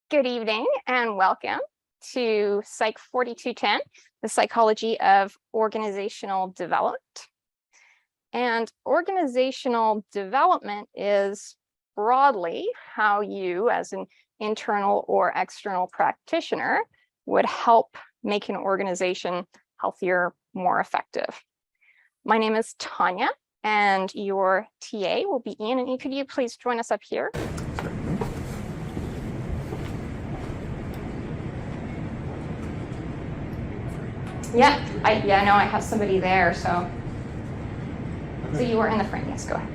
Good evening and welcome to Psych 4210, the psychology of organizational development. And organizational development is broadly how you, as an internal or external practitioner, would help make an organization healthier, more effective. My name is Tanya, and your TA will be Ian. And could you please join us up here? Yeah, I have somebody there, so. Okay. So you are in the frame, yes, go ahead.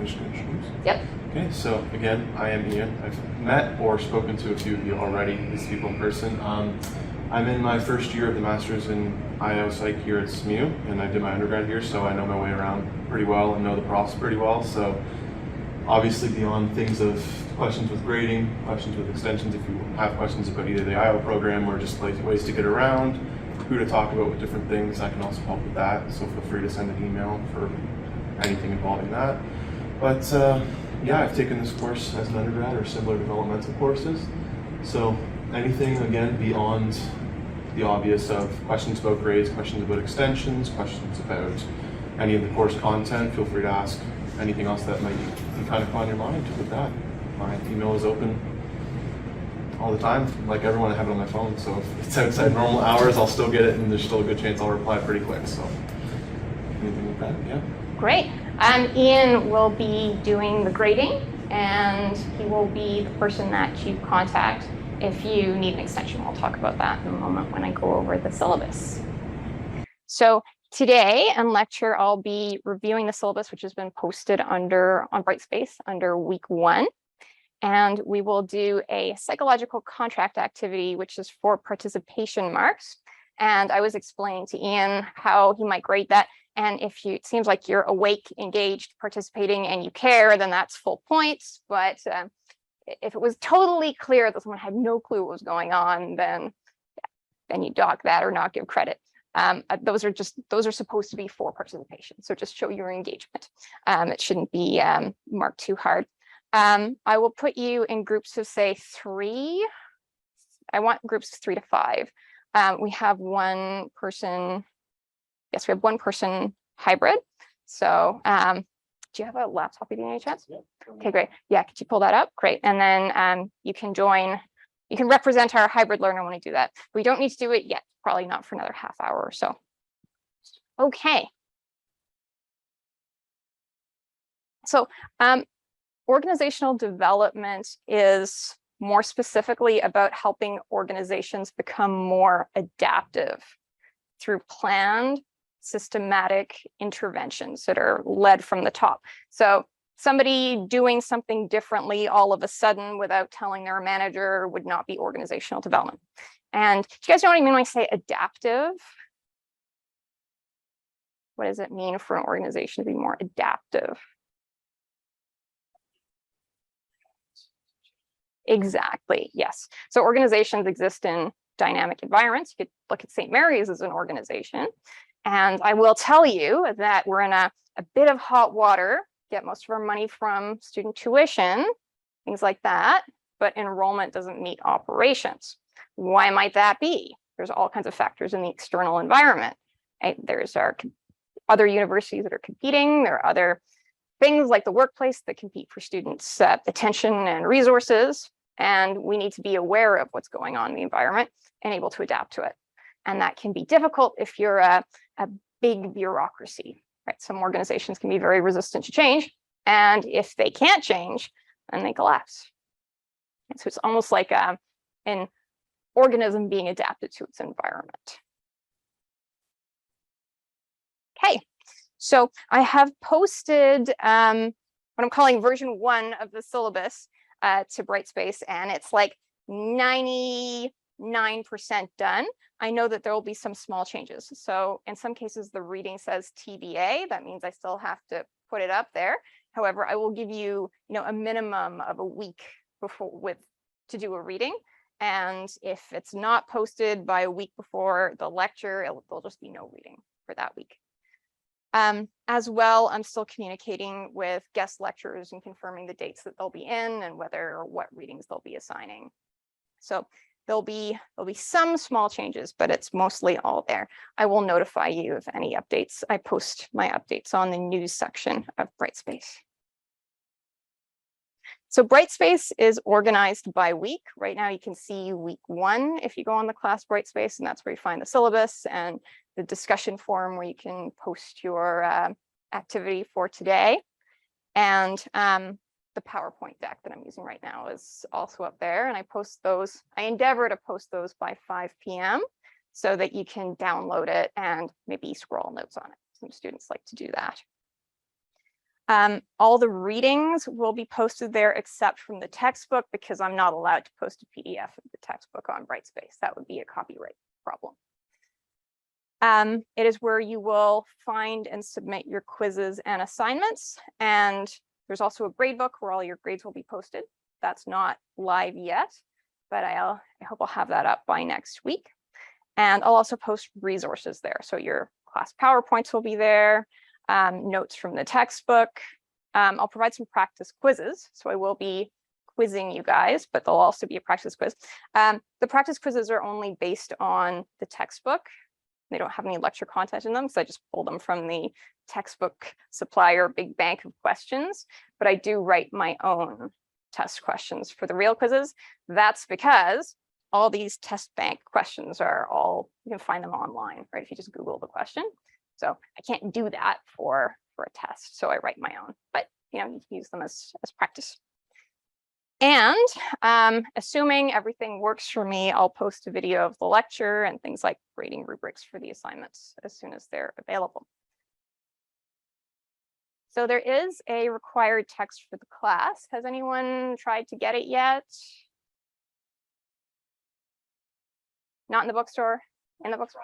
Okay, yep. Okay, so again, I am Ian. I've met or spoken to a few of you already, these people in person. I'm in my first year of the Master's in PSYC here at SMU, and I did my undergrad here, so I know my way around pretty well and know the profs pretty well. So obviously beyond things of questions with grading, questions with extensions, if you have questions about either the IO program or just like ways to get around, who to talk about with different things, I can also help with that. So feel free to send an email for anything involving that. But yeah, I've taken this course as an undergrad or similar developmental courses. So anything, again, beyond the obvious of questions about grades, questions about extensions, questions about any of the course content, feel free to ask anything else that might be kind of on your mind with that. My email is open all the time. Like everyone, I have it on my phone, so if it's outside normal hours, I'll still get it, and there's still a good chance I'll reply pretty quick. So anything like that, yeah. Great. Ian will be doing the grading, and he will be the person that you contact if you need an extension. I'll talk about that in a moment when I go over the syllabus. So today in lecture, I'll be reviewing the syllabus, which has been posted on Brightspace under week 1. And we will do a psychological contract activity, which is for participation marks. And I was explaining to Ian how he might grade that. And if it seems like you're awake, engaged, participating, and you care, then that's full points. But if it was totally clear that someone had no clue what was going on, then you dock that or not give credit. Those are supposed to be for participation. So just show your engagement. It shouldn't be marked too hard. I will put you in groups of, say, 3. I want groups of 3 to 5. We have one person. Yes, we have one person hybrid. So do you have a laptop by any chance? Yeah. Okay, great. Yeah, could you pull that up? Great. And then you can represent our hybrid learner when we do that. We don't need to do it yet, probably not for another half hour or so. Okay. So organizational development is more specifically about helping organizations become more adaptive through planned, systematic interventions that are led from the top. So somebody doing something differently all of a sudden without telling their manager would not be organizational development. And do you guys know what I mean when I say adaptive? What does it mean for an organization to be more adaptive? Exactly, yes. So organizations exist in dynamic environments. You could look at St. Mary's as an organization. And I will tell you that we're in a bit of hot water, get most of our money from student tuition, things like that, but enrollment doesn't meet operations. Why might that be? There's all kinds of factors in the external environment. There's our other universities that are competing. There are other things like the workplace that compete for students' attention and resources. And we need to be aware of what's going on in the environment and able to adapt to it. And that can be difficult if you're a big bureaucracy, right? Some organizations can be very resistant to change. And if they can't change, then they collapse. And so it's almost like an organism being adapted to its environment. Okay. So I have posted what I'm calling version 1 of the syllabus to Brightspace, and it's like 99% done. I know that there will be some small changes. So in some cases, the reading says TBA. That means I still have to put it up there. However, I will give you, a minimum of a week to do a reading. And if it's not posted by a week before the lecture, there'll just be no reading for that week. As well, I'm still communicating with guest lecturers and confirming the dates that they'll be in and whether or what readings they'll be assigning. So there'll be some small changes, but it's mostly all there. I will notify you of any updates. I post my updates on the news section of Brightspace. So Brightspace is organized by week. Right now you can see week 1 if you go on the class Brightspace, and that's where you find the syllabus and the discussion forum where you can post your activity for today. And the PowerPoint deck that I'm using right now is also up there, and I post those. I endeavor to post those by 5 p.m. so that you can download it and maybe scroll notes on it. Some students like to do that. All the readings will be posted there except from the textbook, because I'm not allowed to post a PDF of the textbook on Brightspace. That would be a copyright problem. It is where you will find and submit your quizzes and assignments. And there's also a grade book where all your grades will be posted. That's not live yet, but I hope I'll have that up by next week. And I'll also post resources there. So your class PowerPoints will be there, notes from the textbook. I'll provide some practice quizzes. So I will be quizzing you guys, but there'll also be a practice quiz. The practice quizzes are only based on the textbook. They don't have any lecture content in them, so I just pull them from the textbook supplier big bank of questions. But I do write my own test questions for the real quizzes. That's because all these test bank questions are all, you can find them online, right? If you just Google the question. So I can't do that for a test, so I write my own. But you can use them as practice. And assuming everything works for me, I'll post a video of the lecture and things like grading rubrics for the assignments as soon as they're available. So there is a required text for the class. Has anyone tried to get it yet? Not in the bookstore? In the bookstore?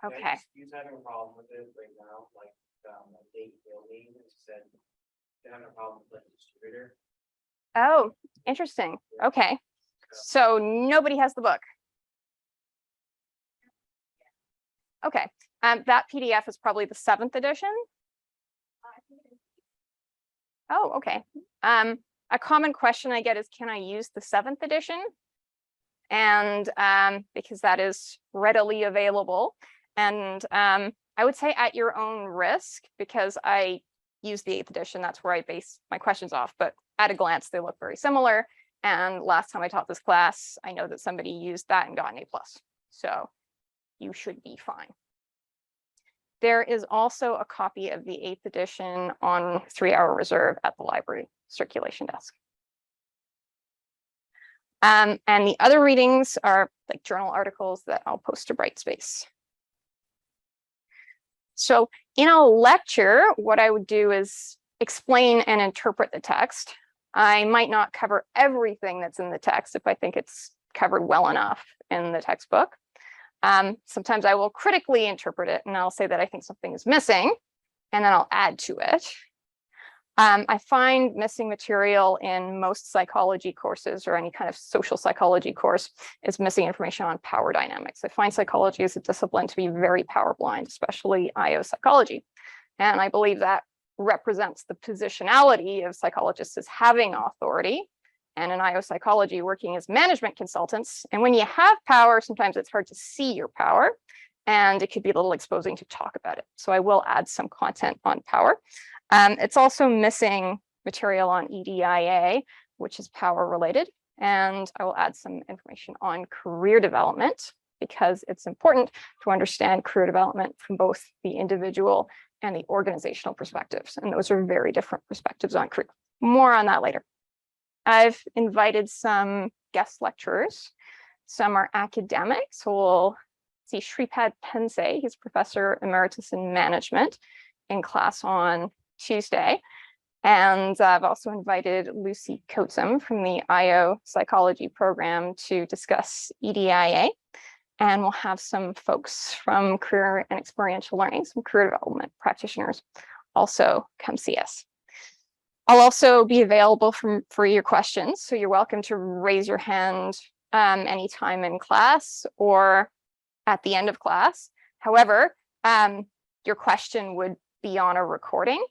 Okay. He's having a problem with it right now, like date building said they're having a problem with the distributor. Oh, interesting. Okay. So nobody has the book. Okay. That PDF is probably the 7th edition. Oh, okay. A common question I get is, can I use the 7th edition? And because that is readily available. And I would say at your own risk, because I use the 8th edition, that's where I base my questions off. But at a glance, they look very similar. And last time I taught this class, I know that somebody used that and got an A+. So you should be fine. There is also a copy of the 8th edition on 3-hour reserve at the library circulation desk. And the other readings are like journal articles that I'll post to Brightspace. So in a lecture, what I would do is explain and interpret the text. I might not cover everything that's in the text if I think it's covered well enough in the textbook. Sometimes I will critically interpret it and I'll say that I think something is missing, and then I'll add to it. I find missing material in most psychology courses or any kind of social psychology course is missing information on power dynamics. I find psychology as a discipline to be very power blind, especially IO psychology. And I believe that represents the positionality of psychologists as having authority, and in IO psychology working as management consultants. And when you have power, sometimes it's hard to see your power, and it could be a little exposing to talk about it. So I will add some content on power. It's also missing material on EDIA, which is power related. And I will add some information on career development, because it's important to understand career development from both the individual and the organizational perspectives. And those are very different perspectives on career. More on that later. I've invited some guest lecturers. Some are academics. So we'll see Shripad Pense. He's professor emeritus in management in class on Tuesday. And I've also invited Lucy Coatsum from the IO psychology program to discuss EDIA. And we'll have some folks from career and experiential learning, some career development practitioners also come see us. I'll also be available for your questions. So you're welcome to raise your hand anytime in class or at the end of class. However, your question would be on a recording.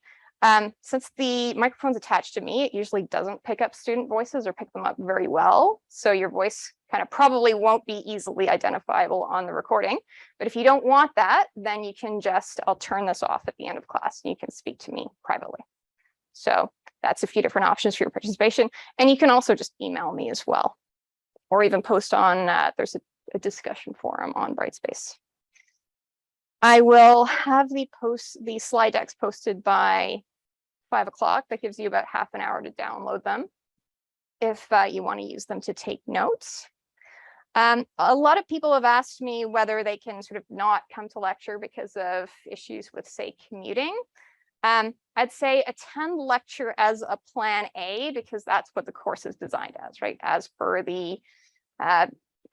Since the microphone's attached to me, it usually doesn't pick up student voices or pick them up very well. So your voice kind of probably won't be easily identifiable on the recording. But if you don't want that, then you can just, I'll turn this off at the end of class and you can speak to me privately. So that's a few different options for your participation. And you can also just email me as well, or even post on, there's a discussion forum on Brightspace. I will have the slide decks posted by 5 o'clock. That gives you about half an hour to download them if you want to use them to take notes. A lot of people have asked me whether they can sort of not come to lecture because of issues with, say, commuting. I'd say attend lecture as a plan A, because that's what the course is designed as, right? As per the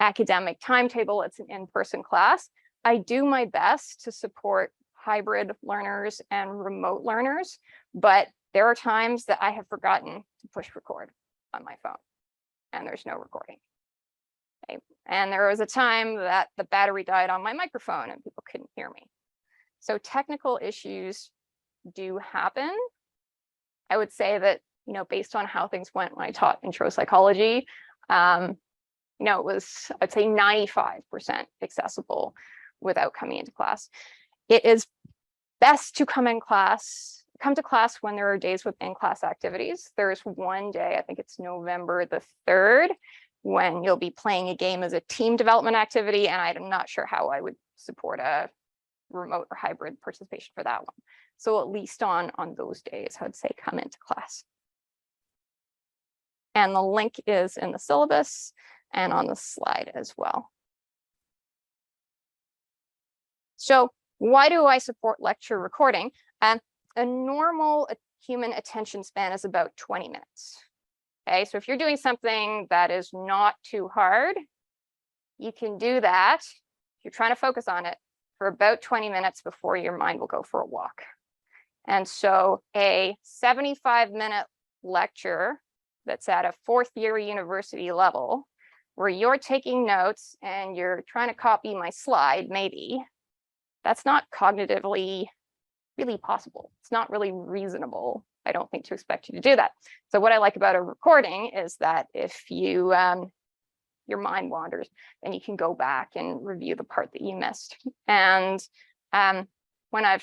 academic timetable, it's an in-person class. I do my best to support hybrid learners and remote learners, but there are times that I have forgotten to push record on my phone and there's no recording. Okay. And there was a time that the battery died on my microphone and people couldn't hear me. So technical issues do happen. I would say that, you know, based on how things went when I taught intro psychology, you know, it was, I'd say 95% accessible without coming into class. It is best to come to class when there are days with in-class activities. There's one day, I think it's November the 3rd, when you'll be playing a game as a team development activity, and I'm not sure how I would support a remote or hybrid participation for that one. So at least on those days, I would say come into class. And the link is in the syllabus and on the slide as well. So why do I support lecture recording? A normal human attention span is about 20 minutes. Okay, so if you're doing something that is not too hard, you can do that. If you're trying to focus on it for about 20 minutes before your mind will go for a walk. And so a 75-minute lecture that's at a 4th-year university level, where you're taking notes and you're trying to copy my slide, maybe, that's not cognitively really possible. It's not really reasonable, I don't think, to expect you to do that. So what I like about a recording is that if you your mind wanders, then you can go back and review the part that you missed. And when I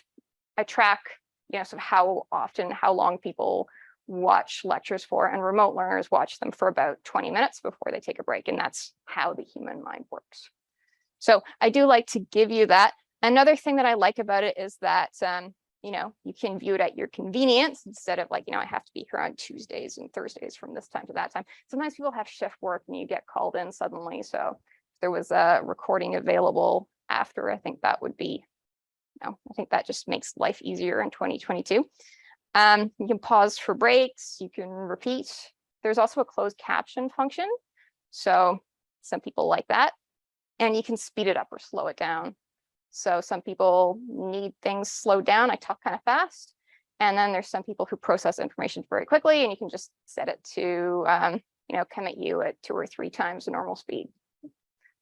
track, you know, sort of how long people watch lectures for, and remote learners watch them for about 20 minutes before they take a break, and that's how the human mind works. So I do like to give you that. Another thing that I like about it is that, you know, you can view it at your convenience instead of like, you know, I have to be here on Tuesdays and Thursdays from this time to that time. Sometimes people have shift work and you get called in suddenly. So if there was a recording available after, I think that would be, you know, I think that just makes life easier in 2022. You can pause for breaks, you can repeat. There's also a closed caption function. So some people like that. And you can speed it up or slow it down. So some people need things slowed down. I talk kind of fast. And then there's some people who process information very quickly, and you can just set it to, you know, come at you at 2 or 3 times the normal speed.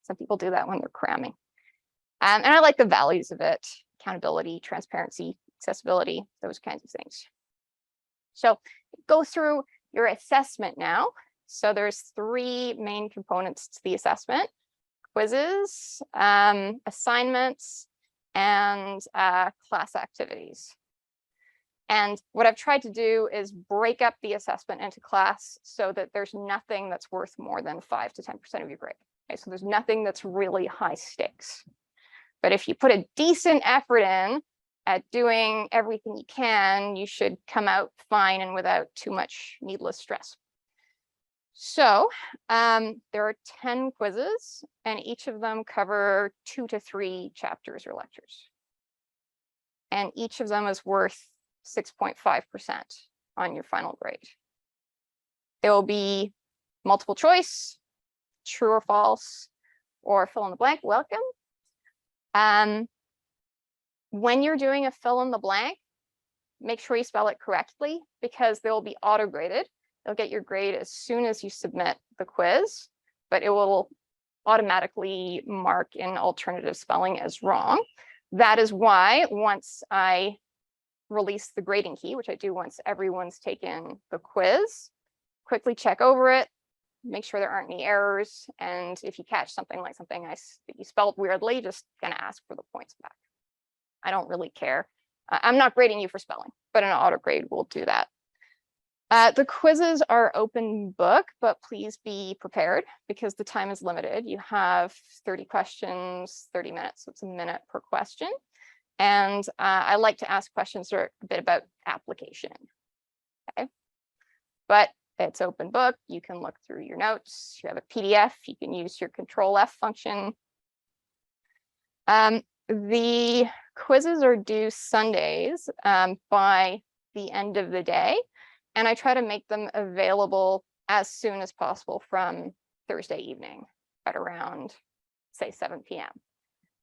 Some people do that when they're cramming. And I like the values of it: accountability, transparency, accessibility, those kinds of things. So go through your assessment now. So there's 3 main components to the assessment: quizzes, assignments, and class activities. And what I've tried to do is break up the assessment into class so that there's nothing that's worth more than 5 to 10% of your grade. Okay, so there's nothing that's really high stakes. But if you put a decent effort in at doing everything you can, you should come out fine and without too much needless stress. So there are 10 quizzes, and each of them cover 2 to 3 chapters or lectures. And each of them is worth 6.5% on your final grade. There will be multiple choice, true or false, or fill in the blank. Welcome. When you're doing a fill in the blank, make sure you spell it correctly, because they will be auto-graded. You'll get your grade as soon as you submit the quiz, but it will automatically mark in alternative spelling as wrong. That is why once I release the grading key, which I do once everyone's taken the quiz. Quickly check over it, make sure there aren't any errors, and if you catch something like something that you spelled weirdly, just gonna ask for the points back. I don't really care. I'm not grading you for spelling, but an auto grade will do that. The quizzes are open book, but please be prepared because the time is limited. You have 30 questions, 30 minutes, so it's a minute per question. And I like to ask questions that are a bit about application. Okay, but it's open book. You can look through your notes. You have a PDF. You can use your Control F function. The quizzes are due Sundays by the end of the day. And I try to make them available as soon as possible from Thursday evening at around, say, 7 p.m.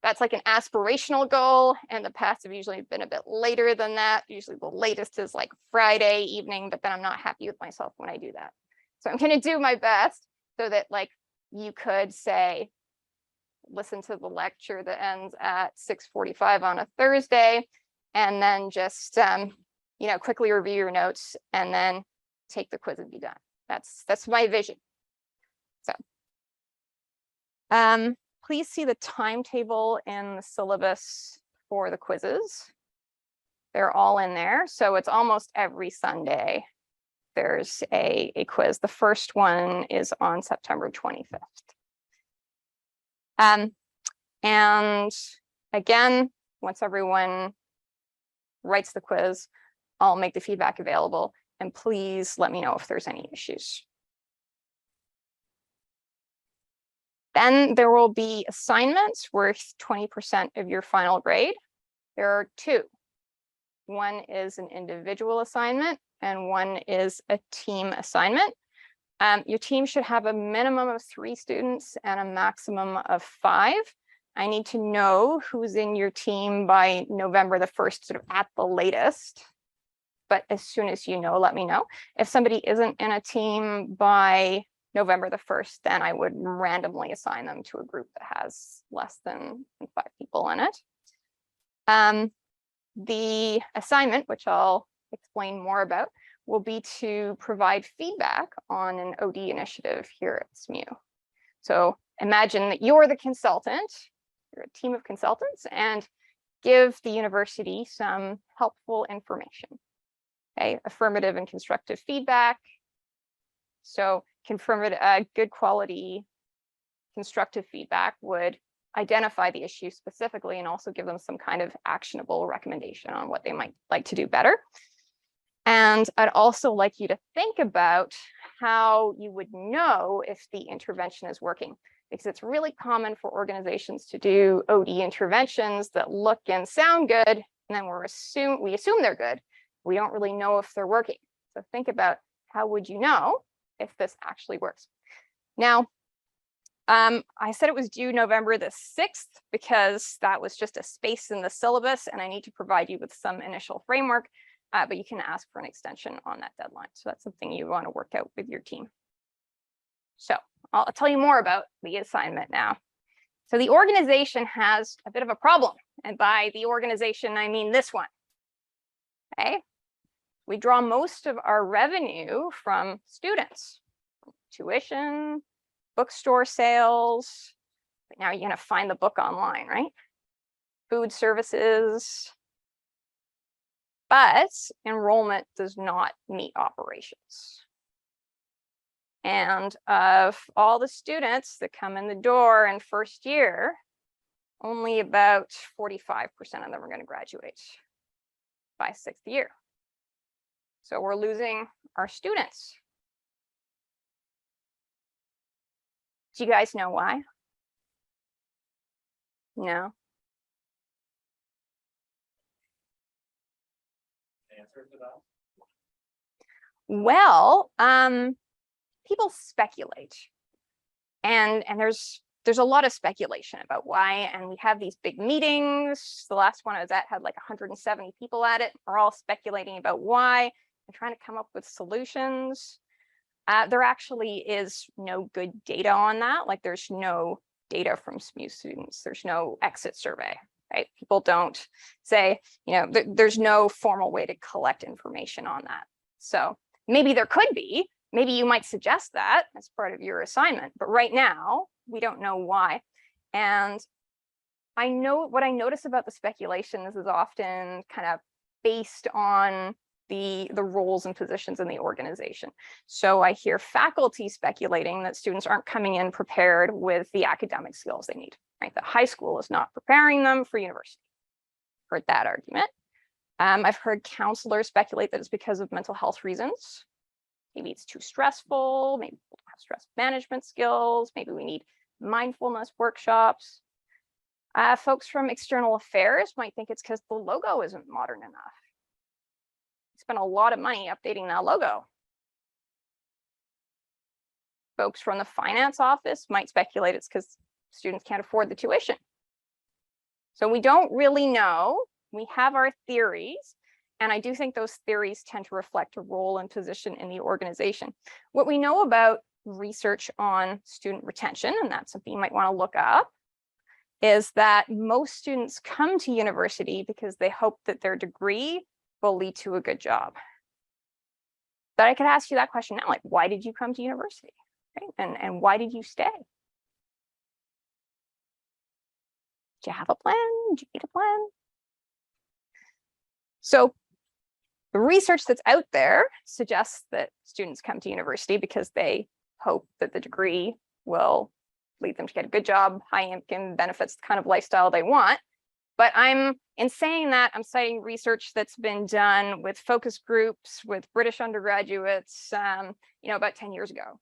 That's like an aspirational goal. And the past have usually been a bit later than that. Usually the latest is like Friday evening, but then I'm not happy with myself when I do that. So I'm going to do my best so that like you could say, listen to the lecture that ends at 6:45 on a Thursday, and then just you know, quickly review your notes and then take the quiz and be done. That's my vision. So please see the timetable in the syllabus for the quizzes. They're all in there. So it's almost every Sunday there's a quiz. The first one is on September 25th. And again, once everyone writes the quiz, I'll make the feedback available, and please let me know if there's any issues. Then there will be assignments worth 20% of your final grade. There are two. One is an individual assignment and one is a team assignment. Your team should have a minimum of 3 students and a maximum of 5. I need to know who's in your team by November the 1st, sort of at the latest. But as soon as you know, let me know. If somebody isn't in a team by November the 1st, then I would randomly assign them to a group that has less than 5 people in it. The assignment, which I'll explain more about, will be to provide feedback on an OD initiative here at SMU. So imagine that you're the consultant, you're a team of consultants, and give the university some helpful information. Okay, affirmative and constructive feedback. So good quality constructive feedback would identify the issue specifically and also give them some kind of actionable recommendation on what they might like to do better. And I'd also like you to think about how you would know if the intervention is working, because it's really common for organizations to do OD interventions that look and sound good, and then we assume they're good. We don't really know if they're working. So think about, how would you know if this actually works? Now, I said it was due November the 6th because that was just a space in the syllabus, and I need to provide you with some initial framework, but you can ask for an extension on that deadline. So that's something you want to work out with your team. So I'll tell you more about the assignment now. So the organization has a bit of a problem, and by the organization, I mean this one. Okay, we draw most of our revenue from students, tuition, bookstore sales, but now you're going to find the book online, right? Food services. But enrollment does not meet operations. And of all the students that come in the door in first year, only about 45% of them are going to graduate by 6th year. So we're losing our students. Do you guys know why? No. Answer to that? Well, people speculate, and there's a lot of speculation about why, and we have these big meetings. The last one I was at had like 170 people at it. We're all speculating about why and trying to come up with solutions. There actually is no good data on that. Like, there's no data from SMU students. There's no exit survey. right? People don't say, there's no formal way to collect information on that. So maybe there could be, maybe you might suggest that as part of your assignment, but right now we don't know why. And I know what I notice about the speculations is often kind of based on the roles and positions in the organization. So I hear faculty speculating that students aren't coming in prepared with the academic skills they need, right? That high school is not preparing them for university. Heard that argument. I've heard counselors speculate that it's because of mental health reasons. Maybe it's too stressful, maybe we don't have stress management skills, maybe we need mindfulness workshops. Folks from external affairs might think it's because the logo isn't modern enough. Spent a lot of money updating that logo. Folks from the finance office might speculate it's because students can't afford the tuition. So we don't really know. We have our theories, and I do think those theories tend to reflect a role and position in the organization. What we know about research on student retention, and that's something you might want to look up, is that most students come to university because they hope that their degree will lead to a good job. But I could ask you that question now, like, why did you come to university? Right? And why did you stay? Do you have a plan? Do you need a plan? So the research that's out there suggests that students come to university because they hope that the degree will lead them to get a good job, high income, benefits, the kind of lifestyle they want. But in saying that, I'm citing research that's been done with focus groups, with British undergraduates, about 10 years ago.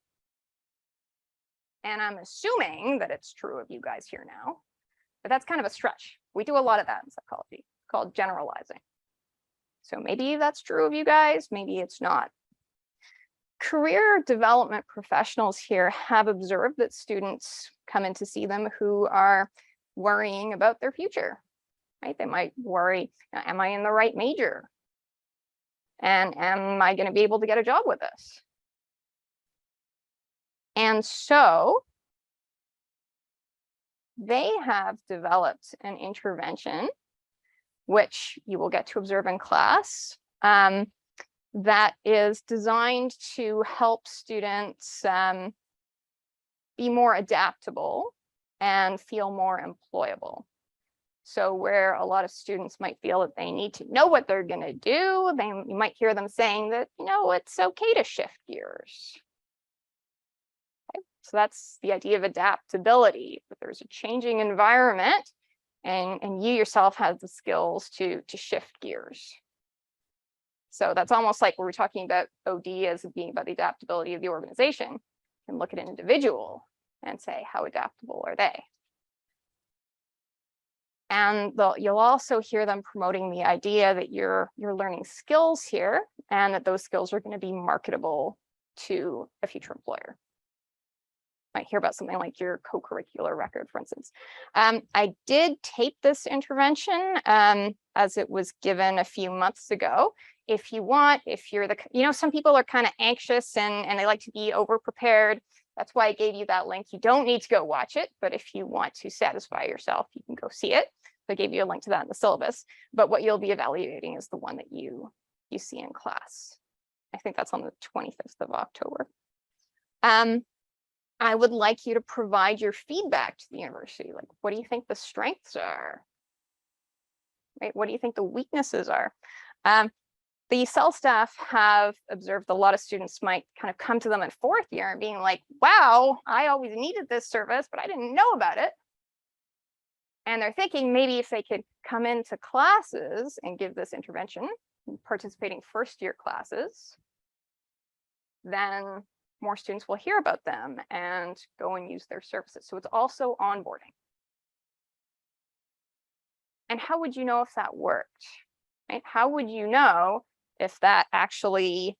And I'm assuming that it's true of you guys here now, but that's kind of a stretch. We do a lot of that in psychology, called generalizing. So maybe that's true of you guys, maybe it's not. Career development professionals here have observed that students come in to see them who are worrying about their future. Right? They might worry, am I in the right major? And am I going to be able to get a job with this? And so they have developed an intervention, which you will get to observe in class, that is designed to help students be more adaptable and feel more employable. So where a lot of students might feel that they need to know what they're going to do, you might hear them saying that, it's okay to shift gears. Okay? So that's the idea of adaptability, that there's a changing environment and you yourself have the skills to shift gears. So that's almost like when we're talking about OD as being about the adaptability of the organization. You can look at an individual and say, how adaptable are they? And you'll also hear them promoting the idea that you're learning skills here and that those skills are going to be marketable to a future employer. Might hear about something like your co-curricular record, for instance. I did tape this intervention as it was given a few months ago. If you want, if you're some people are kind of anxious and they like to be over-prepared. That's why I gave you that link. You don't need to go watch it, but if you want to satisfy yourself, you can go see it. So I gave you a link to that in the syllabus, but what you'll be evaluating is the one that you see in class. I think that's on the 25th of October. I would like you to provide your feedback to the university. Like, what do you think the strengths are? Right? What do you think the weaknesses are? The cell staff have observed a lot of students might kind of come to them in fourth year and being like, wow, I always needed this service, but I didn't know about it. And they're thinking maybe if they could come into classes and give this intervention, participating first year classes, then more students will hear about them and go and use their services. So it's also onboarding. And how would you know if that worked? Right? How would you know if that actually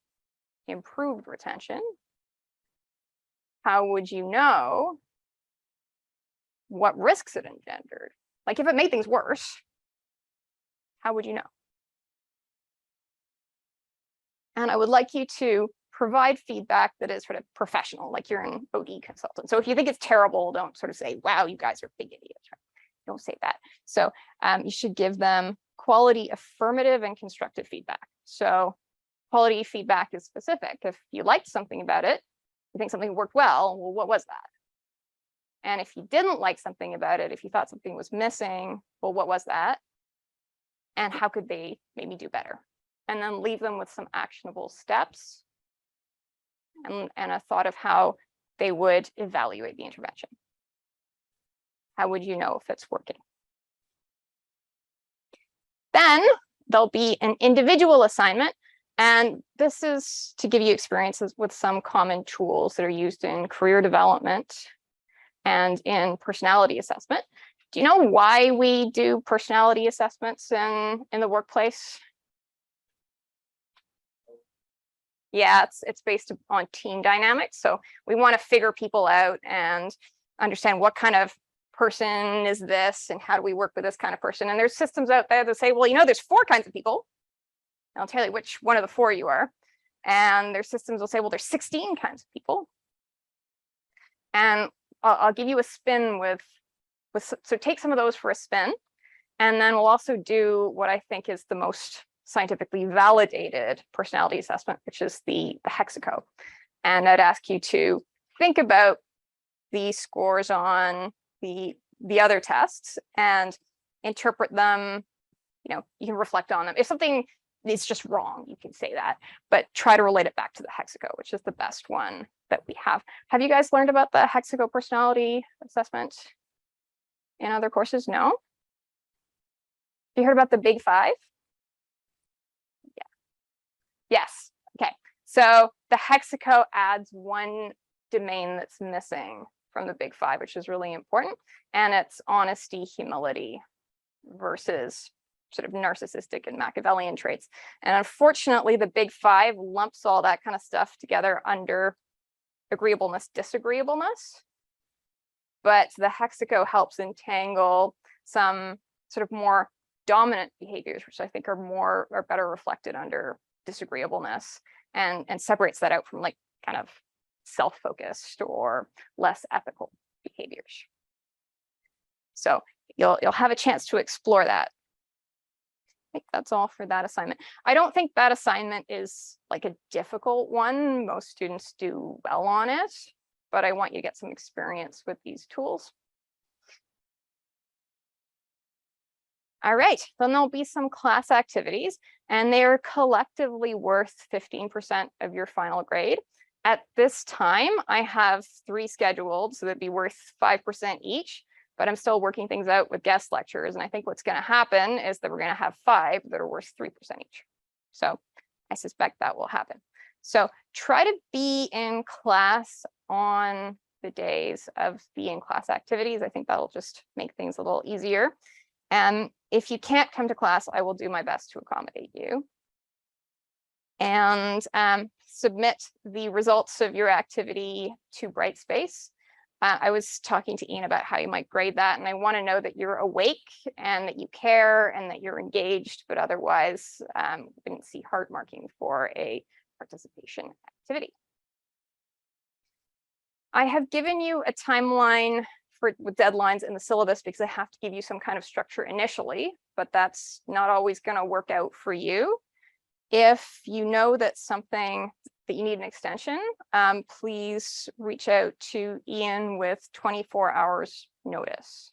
improved retention? How would you know what risks it engendered? Like if it made things worse, how would you know? And I would like you to provide feedback that is sort of professional, like you're an OD consultant. So if you think it's terrible, don't sort of say, wow, you guys are big idiots. Right? don't say that. So you should give them quality affirmative and constructive feedback. So quality feedback is specific. If you liked something about it, you think something worked well, what was that? And if you didn't like something about it, if you thought something was missing, well, what was that? And how could they maybe do better? And then leave them with some actionable steps and a thought of how they would evaluate the intervention. How would you know if it's working? Then there'll be an individual assignment. And this is to give you experiences with some common tools that are used in career development and in personality assessment. Do you know why we do personality assessments in the workplace? Yeah, it's based on team dynamics. So we want to figure people out and understand what kind of person is this and how do we work with this kind of person. And there's systems out there that say, well, you know, there's 4 kinds of people. I'll tell you which one of the 4 you are. And their systems will say, well, there's 16 kinds of people. And I'll give you a spin with so take some of those for a spin. And then we'll also do what I think is the most scientifically validated personality assessment, which is the hexaco. And I'd ask you to think about the scores on the other tests and interpret them. You know, you can reflect on them. If something is just wrong, you can say that, but try to relate it back to the hexaco, which is the best one that we have. Have you guys learned about the hexaco personality assessment in other courses? No? Have you heard about the big 5? Yeah. Yes. Okay. So the hexaco adds one domain that's missing from the big 5, which is really important. And it's honesty, humility versus sort of narcissistic and Machiavellian traits. And unfortunately, the big 5 lumps all that kind of stuff together under agreeableness, disagreeableness. But the hexaco helps entangle some sort of more dominant behaviors, which I think are better reflected under disagreeableness, and separates that out from like kind of self-focused or less ethical behaviors. So you'll have a chance to explore that. I think that's all for that assignment. I don't think that assignment is like a difficult one. Most students do well on it, but I want you to get some experience with these tools. All right, then there'll be some class activities, and they are collectively worth 15% of your final grade. At this time, I have 3 scheduled, so that'd be worth 5% each. But I'm still working things out with guest lectures. And I think what's going to happen is that we're going to have 5 that are worth 3% each. So I suspect that will happen. So try to be in class on the days of the in-class activities. I think that'll just make things a little easier. And if you can't come to class, I will do my best to accommodate you. And submit the results of your activity to Brightspace. I was talking to Ian about how you might grade that, and I want to know that you're awake and that you care and that you're engaged, but otherwise we didn't see heart marking for a participation activity. I have given you a timeline with deadlines in the syllabus because I have to give you some kind of structure initially, but that's not always going to work out for you. If you know that something that you need an extension, please reach out to Ian with 24 hours notice,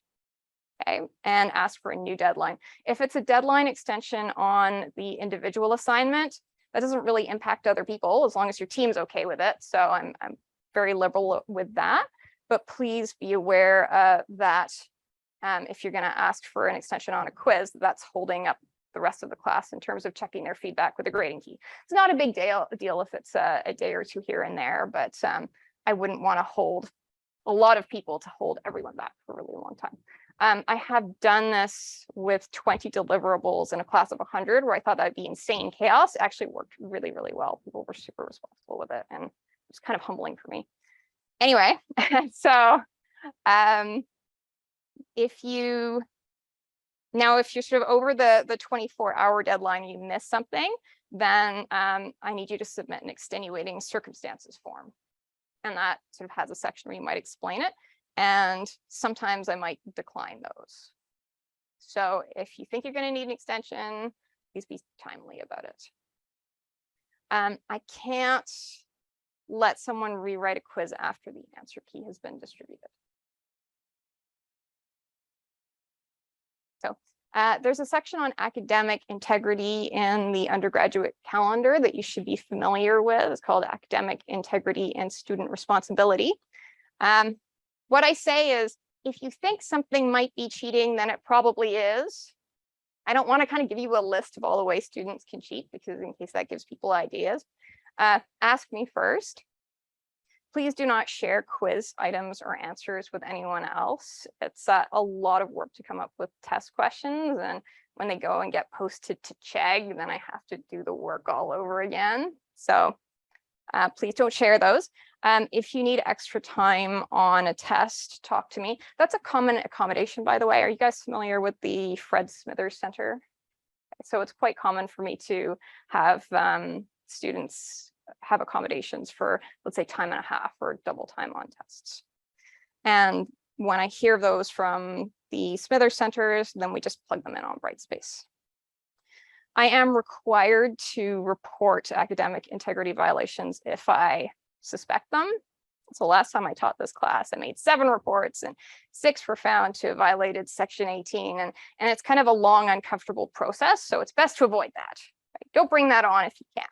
okay, and ask for a new deadline. If it's a deadline extension on the individual assignment, that doesn't really impact other people as long as your team's okay with it. So I'm very liberal with that, but please be aware that if you're going to ask for an extension on a quiz, that's holding up the rest of the class in terms of checking their feedback with a grading key. It's not a big deal if it's a day or 2 here and there, but I wouldn't want to hold a lot of people to hold everyone back for a really long time. I have done this with 20 deliverables in a class of 100 where I thought that'd be insane chaos. It actually worked really, really well. People were super responsible with it, and it was kind of humbling for me. Anyway, so if you're sort of over the 24-hour deadline, you miss something, then I need you to submit an extenuating circumstances form. And that sort of has a section where you might explain it. And sometimes I might decline those. So if you think you're going to need an extension, please be timely about it. I can't let someone rewrite a quiz after the answer key has been distributed. So there's a section on academic integrity in the undergraduate calendar that you should be familiar with. It's called Academic Integrity and Student Responsibility. What I say is, if you think something might be cheating, then it probably is. I don't want to kind of give you a list of all the ways students can cheat, because in case that gives people ideas, ask me first. Please do not share quiz items or answers with anyone else. It's a lot of work to come up with test questions, and when they go and get posted to Chegg, then I have to do the work all over again. So please don't share those. If you need extra time on a test, talk to me. That's a common accommodation, by the way. Are you guys familiar with the Fred Smithers Center? So it's quite common for me to have students have accommodations for, let's say, time and a half or double time on tests. And when I hear those from the Smithers Centers, then we just plug them in on Brightspace. I am required to report academic integrity violations if I suspect them. So last time I taught this class, I made 7 reports and 6 were found to have violated Section 18. And it's kind of a long, uncomfortable process. So it's best to avoid that. Right? Don't bring that on if you can.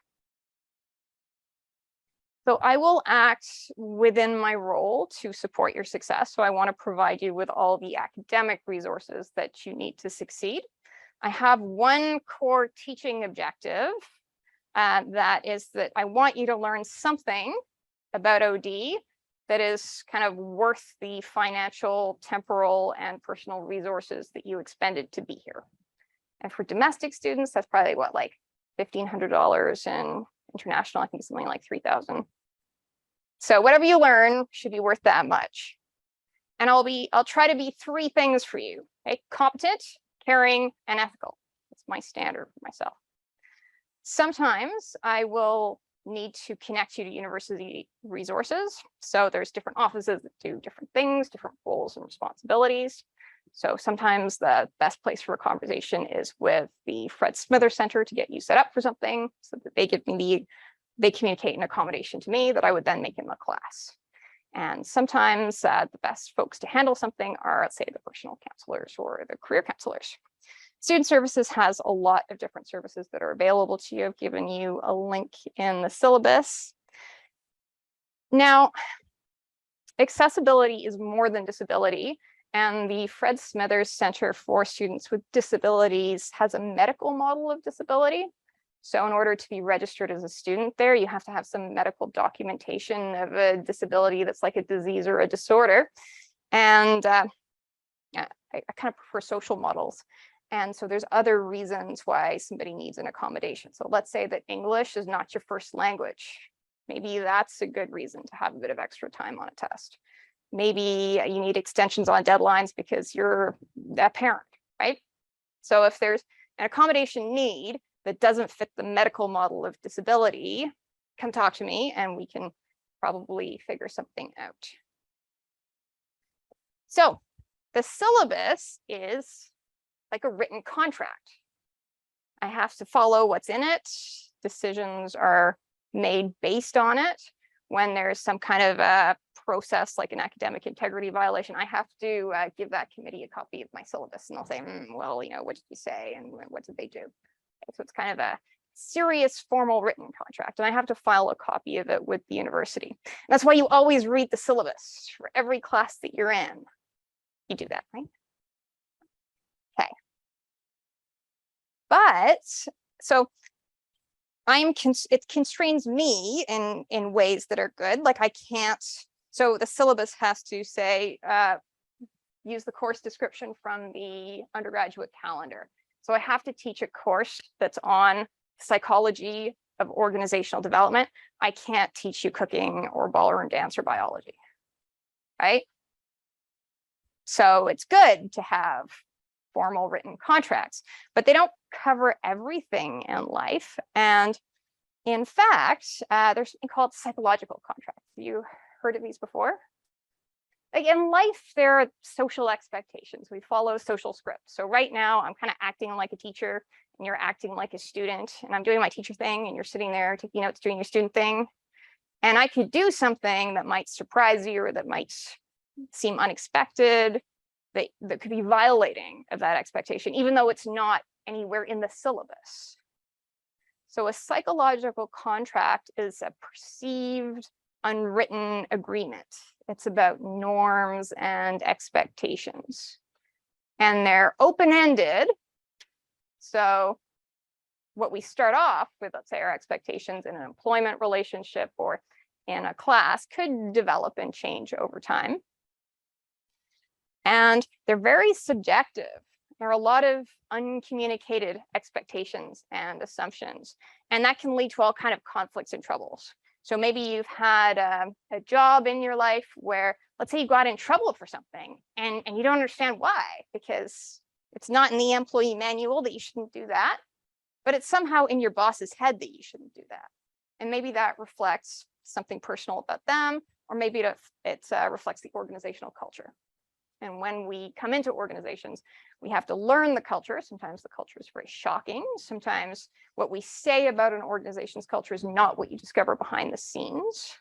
So I will act within my role to support your success. So I want to provide you with all the academic resources that you need to succeed. I have one core teaching objective, that is that I want you to learn something about OD that is kind of worth the financial, temporal, and personal resources that you expended to be here. And for domestic students, that's probably what, like $1,500, and international, I think something like $3,000. So whatever you learn should be worth that much. And I'll try to be 3 things for you. Okay? Competent, caring, and ethical. That's my standard for myself. Sometimes I will need to connect you to university resources. So there's different offices that do different things, different roles and responsibilities. So sometimes the best place for a conversation is with the Fred Smithers Center to get you set up for something, so that they communicate an accommodation to me that I would then make in the class. And sometimes the best folks to handle something are, let's say, the personal counselors or the career counselors. Student Services has a lot of different services that are available to you. I've given you a link in the syllabus. Now, accessibility is more than disability, and the Fred Smithers Center for Students with Disabilities has a medical model of disability. So in order to be registered as a student there, you have to have some medical documentation of a disability that's like a disease or a disorder. And I kind of prefer social models. And so there's other reasons why somebody needs an accommodation. So let's say that English is not your first language. Maybe that's a good reason to have a bit of extra time on a test. Maybe you need extensions on deadlines because you're a parent, right? So if there's an accommodation need that doesn't fit the medical model of disability, come talk to me and we can probably figure something out. So the syllabus is like a written contract. I have to follow what's in it. Decisions are made based on it. When there's some kind of a process like an academic integrity violation, I have to give that committee a copy of my syllabus, and they'll say, well, you know, what did you say and what did they do? Okay, so it's kind of a serious formal written contract, and I have to file a copy of it with the university. And that's why you always read the syllabus for every class that you're in. You do that, right? Okay. But so it constrains me in ways that are good. Like I can't, so the syllabus has to say, use the course description from the undergraduate calendar. So I have to teach a course that's on psychology of organizational development. I can't teach you cooking or ballroom dance or biology, right? So it's good to have formal written contracts, but they don't cover everything in life. And in fact, there's something called psychological contracts. You heard of these before? like in life, there are social expectations. We follow social scripts. So right now, I'm kind of acting like a teacher, and you're acting like a student, and I'm doing my teacher thing, and you're sitting there taking notes, doing your student thing. And I could do something that might surprise you or that might seem unexpected, that could be violating of that expectation, even though it's not anywhere in the syllabus. So a psychological contract is a perceived, unwritten agreement. It's about norms and expectations. And they're open-ended. So what we start off with, let's say our expectations in an employment relationship or in a class, could develop and change over time. And they're very subjective. There are a lot of uncommunicated expectations and assumptions, and that can lead to all kinds of conflicts and troubles. So maybe you've had a job in your life where, let's say you got in trouble for something and you don't understand why, because it's not in the employee manual that you shouldn't do that, but it's somehow in your boss's head that you shouldn't do that. And maybe that reflects something personal about them, or maybe it reflects the organizational culture. And when we come into organizations, we have to learn the culture. Sometimes the culture is very shocking. Sometimes what we say about an organization's culture is not what you discover behind the scenes.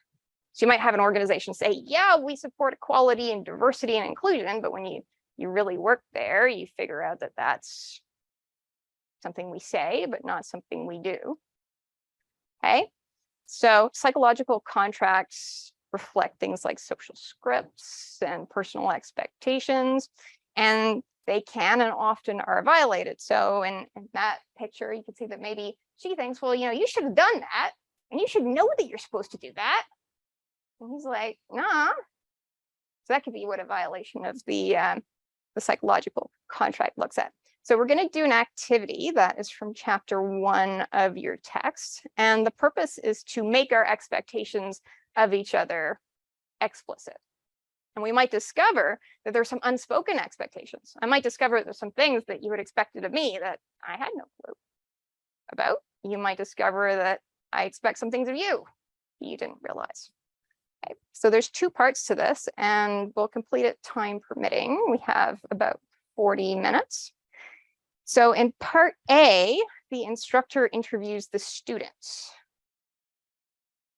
So you might have an organization say, yeah, we support equality and diversity and inclusion, but when you really work there, you figure out that that's something we say, but not something we do. Okay, so psychological contracts reflect things like social scripts and personal expectations, and they can and often are violated. So in that picture, you can see that maybe she thinks, well, you should have done that, and you should know that you're supposed to do that. And he's like, nah. So that could be what a violation of the psychological contract looks at. So we're going to do an activity that is from chapter 1 of your text, and the purpose is to make our expectations of each other explicit. And we might discover that there's some unspoken expectations. I might discover there's some things that you had expected of me that I had no clue about. You might discover that I expect some things of you didn't realize. Okay. So there's 2 parts to this, and we'll complete it time permitting. We have about 40 minutes. So in part A, the instructor interviews the students.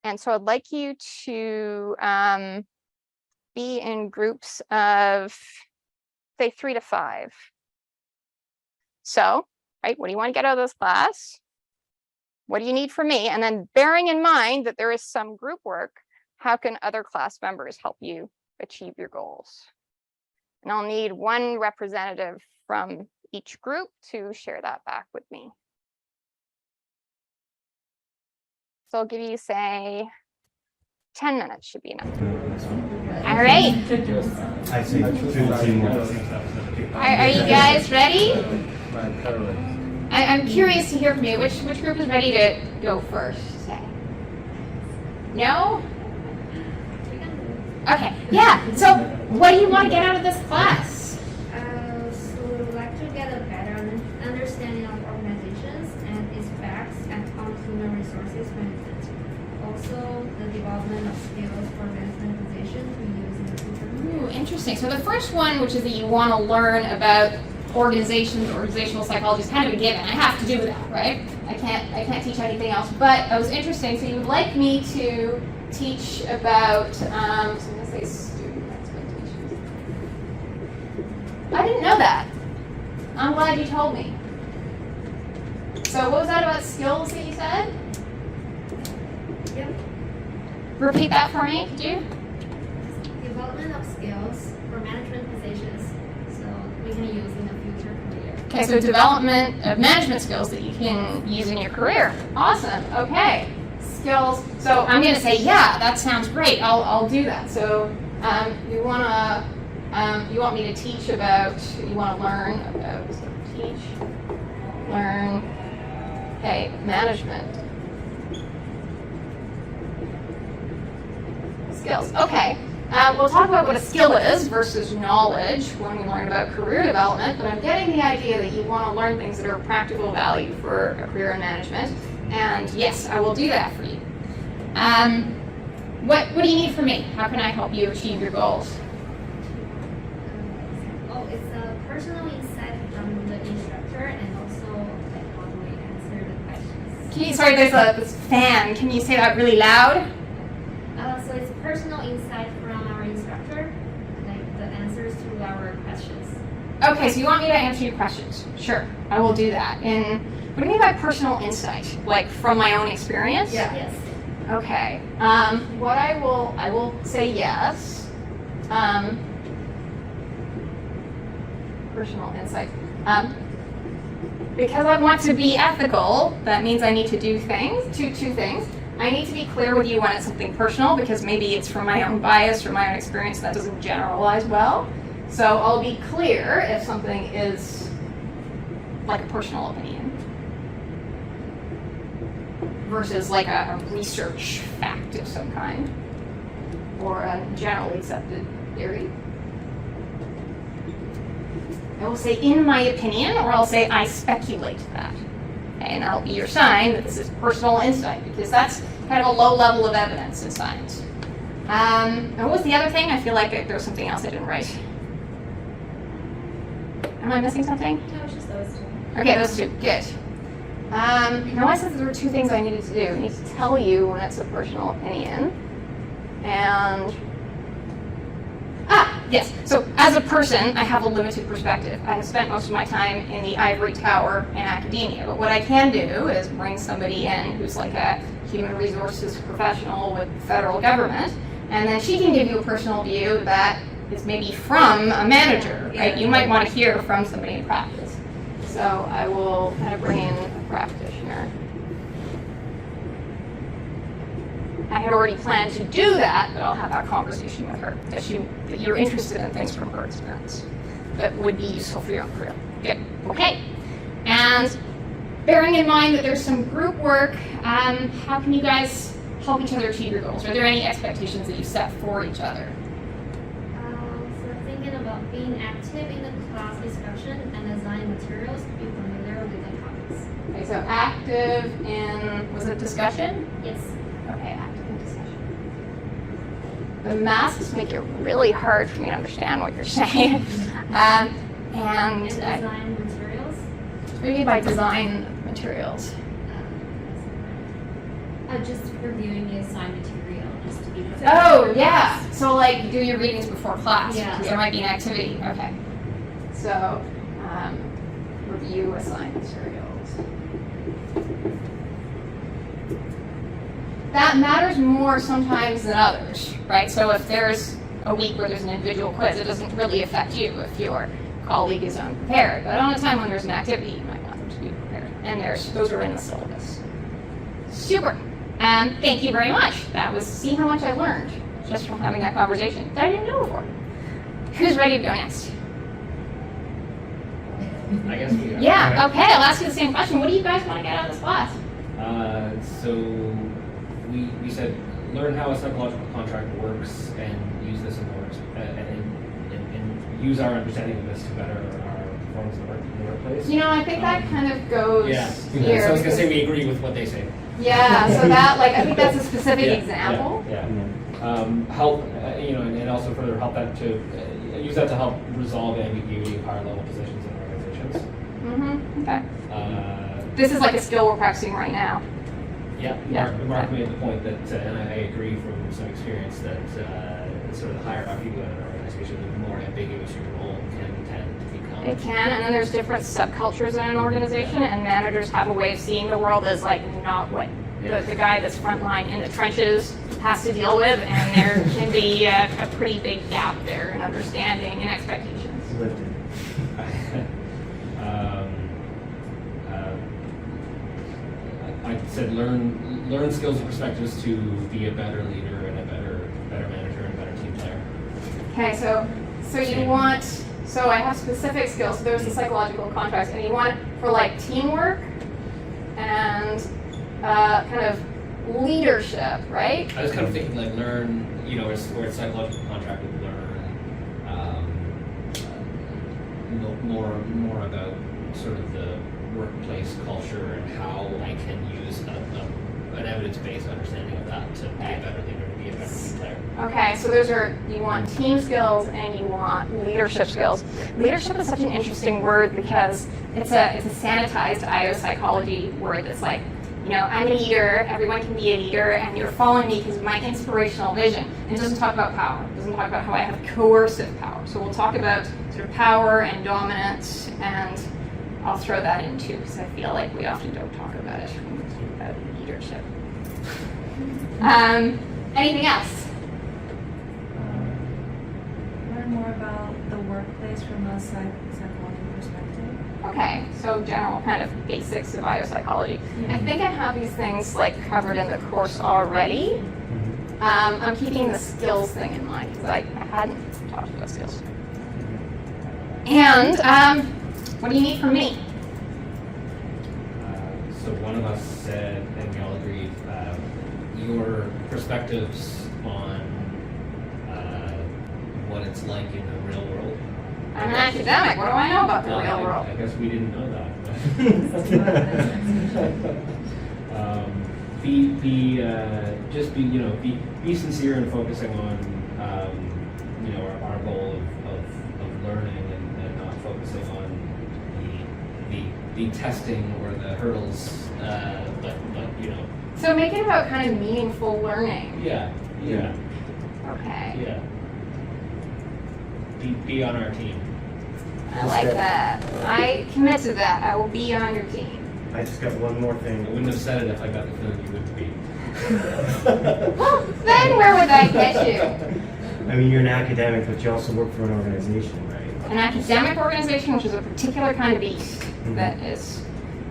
And so I'd like you to be in groups of, say, 3 to 5. So, right, what do you want to get out of this class? What do you need from me? And then bearing in mind that there is some group work, how can other class members help you achieve your goals? And I'll need 1 representative from each group to share that back with me. So I'll give you, say, 10 minutes should be enough. All right. Are you guys ready? I'm curious to hear from you. Which group is ready to go first? Say. No? Okay. Yeah. So what do you want to get out of this class? So we would like to get a better understanding of organizations and its facts and on human resources management. Also, the development of skills for management positions we use in the future. Ooh, interesting. So the first one, which is that you want to learn about organizations, organizational psychology, is kind of a given. I have to do that, right? I can't teach anything else. But it was interesting. So you would like me to teach about, so I'm going to say student expectations. I didn't know that. I'm glad you told me. So what was that about skills that you said? Yep. Repeat that for me, could you? Development of skills for management positions, so we can use in the future career. Okay, so development of management skills that you can use in your career. Awesome. Okay. Skills. So I'm going to say, yeah, that sounds great. I'll do that. So you want me to teach about, you want to learn about, so teach, learn, okay, management skills. Okay. We'll talk about what a skill is versus knowledge when we learn about career development, but I'm getting the idea that you want to learn things that are of practical value for a career in management. And yes, I will do that for you. What do you need from me? How can I help you achieve your goals? Oh, it's a personal insight from the instructor and also like how do we answer the questions. Can you, sorry, there's this fan. Can you say that really loud? So it's personal insight from our instructor, like the answers to our questions. Okay, so you want me to answer your questions? Sure, I will do that. And what do you mean by personal insight? Like from my own experience? Yes. Okay. What I will say yes. Personal insight. Because I want to be ethical, that means I need to do two things. I need to be clear with you when it's something personal, because maybe it's from my own bias or my own experience that doesn't generalize well. So I'll be clear if something is like a personal opinion versus like a research fact of some kind or a generally accepted theory. I will say in my opinion, or I'll say I speculate that. And that'll be your sign that this is personal insight, because that's kind of a low level of evidence in science. And what was the other thing? I feel like there was something else I didn't write. Am I missing something? No, it's just those two. Okay, those two. Good. Now I said there were two things I needed to do. I need to tell you when it's a personal opinion. And yes. So as a person, I have a limited perspective. I have spent most of my time in the ivory tower in academia. But what I can do is bring somebody in who's like a human resources professional with the federal government, and then she can give you a personal view that is maybe from a manager, right? You might want to hear from somebody in practice. So I will kind of bring in a practitioner. I had already planned to do that, but I'll have that conversation with her, that you're interested in things from her experience that would be useful for your own career. Good. Okay. And bearing in mind that there's some group work, how can you guys help each other achieve your goals? Are there any expectations that you set for each other? So thinking about being active in the class discussion and design materials to be familiar with the topics. Okay, so active in, was it discussion? Yes. Okay, active in discussion. The masks make it really hard for me to understand what you're saying. And Design materials. maybe by design materials. Just reviewing the assigned material, just to be prepared. Oh, yeah. So, like, do your readings before class. Yeah. Because there might be an activity. Okay. So, review assigned materials. That matters more sometimes than others, right? So if there's a week where there's an individual quiz, it doesn't really affect you if your colleague is unprepared. But on a time when there's an activity, you might want them to be prepared. And those are in the syllabus. Super. Thank you very much. That was, see how much I learned just from having that conversation that I didn't know before. Who's ready to go next? I guess we are. Yeah, okay, I'll ask you the same question. What do you guys want to get out of this class? So we said learn how a psychological contract works and use this in the works and use our understanding of this to better our performance in the workplace. You know, I think that kind of goes Yeah. here. So I was gonna say we agree with what they say. Yeah, so that, like, I think that's a specific example. Yeah. Help, and also further help that to use that to help resolve ambiguity of higher level positions in organizations. Mm-hmm, okay. This is like a skill we're practicing right now. Yeah. Mark made the point that, and I agree from some experience that sort of the hierarchy in an organization, the more ambiguous your role can tend to become. It can, and then there's different subcultures in an organization, and managers have a way of seeing the world as like not what the guy that's frontline in the trenches has to deal with, and there can be a pretty big gap there in understanding and expectations. I said learn skills and perspectives to be a better leader and a better manager and a better team player. Okay, so you want, so I have specific skills. So there's the psychological contracts, and you want it for like teamwork and kind of leadership, right? I was kind of thinking like learn, where it's psychological contract would learn more about sort of the workplace culture and how I can use an evidence-based understanding of that to be a better leader, to be if I can be clear. Okay, so those are, you want team skills and you want leadership skills. Leadership is such an interesting word because it's a sanitized IO psychology word that's like, you know, I'm a leader, everyone can be a leader, and you're following me because of my inspirational vision. And it doesn't talk about power. It doesn't talk about how I have coercive power. So we'll talk about sort of power and dominance, and I'll throw that in too because I feel like we often don't talk about it when we talk about leadership. Anything else? Learn more about the workplace from a psychology perspective. Okay, so general kind of basics of biopsychology. I think I have these things like covered in the course already. I'm keeping the skills thing in mind because I hadn't talked about skills. And what do you need from me? So one of us said, and we all agreed, your perspectives on what it's like in the real world. I'm an academic. What do I know about the real world? I guess we didn't know that. Be sincere in focusing on our goal of learning and not focusing on the testing or the hurdles, but So make it about kind of meaningful learning. yeah. Okay. Yeah. Be on our team. I like that. I commit to that. I will be on your team. I just got one more I thing. wouldn't have said it if I got the feeling you would be. Well, then where would that get you? I mean, you're an academic, but you also work for an organization, right? An academic organization, which is a particular kind of beast that is,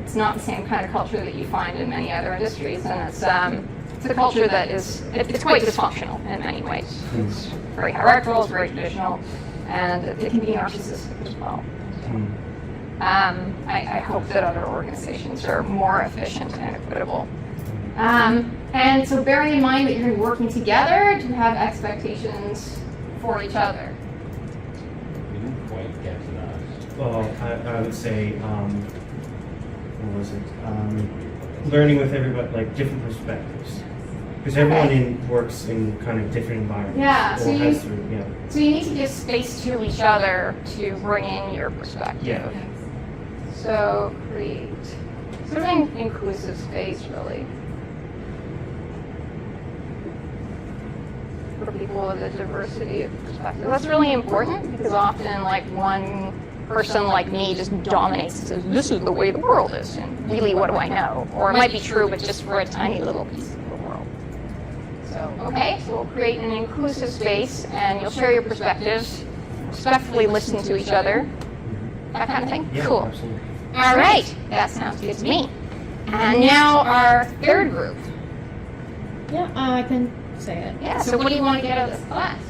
it's not the same kind of culture that you find in many other industries, and it's a culture that is, it's quite dysfunctional in many ways. It's very hierarchical, it's very traditional, and it can be narcissistic as well. I hope that other organizations are more efficient and equitable. And so bearing in mind that you're working together to have expectations for each other. We didn't quite get to that. Well, I would say, what was it? Learning with everybody, like different perspectives. Because everyone works in kind of different environments. Yeah, or so you- has to, So you need to give space to each other to bring in your perspective. Yeah. So create sort of an inclusive space, really, for people with a diversity of perspective. That's really important because often, like, one person like me just dominates and says, "This is the way the world is," and really, what do I know? Or it might be true, but just for a tiny little piece of the world. So, okay, so we'll create an inclusive space, and you'll share your perspectives, respectfully listen to each other, that kind of thing. yeah, Cool. absolutely. All right, that sounds good to me. And now our third group. Yeah, I can say it. Yeah, so what do you want to get out of this class?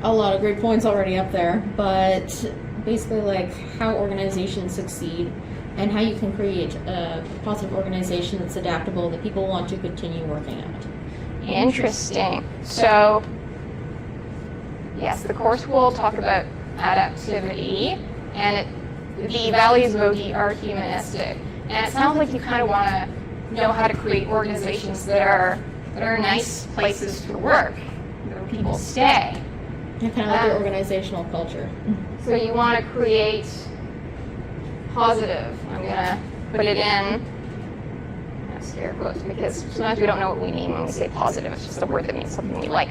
A lot of great points already up there, but basically like how organizations succeed and how you can create a positive organization that's adaptable that people want to continue working at. Interesting. So, yes, the course will talk about adaptivity, and the values of OD are humanistic. And it sounds like you kind of want to know how to create organizations that are nice places to work, where people stay. And kind of like your organizational culture. So you want to create positive. I'm going to put it in scare quotes because sometimes we don't know what we mean when we say positive. It's just a word that means something we like.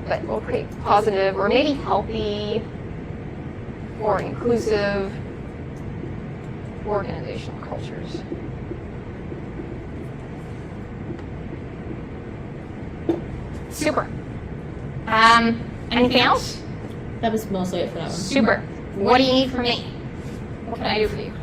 But we'll create positive or maybe healthy or inclusive organizational cultures. Super. Anything else? That was mostly it for that one. Super. What do you need from me? What can I do for you?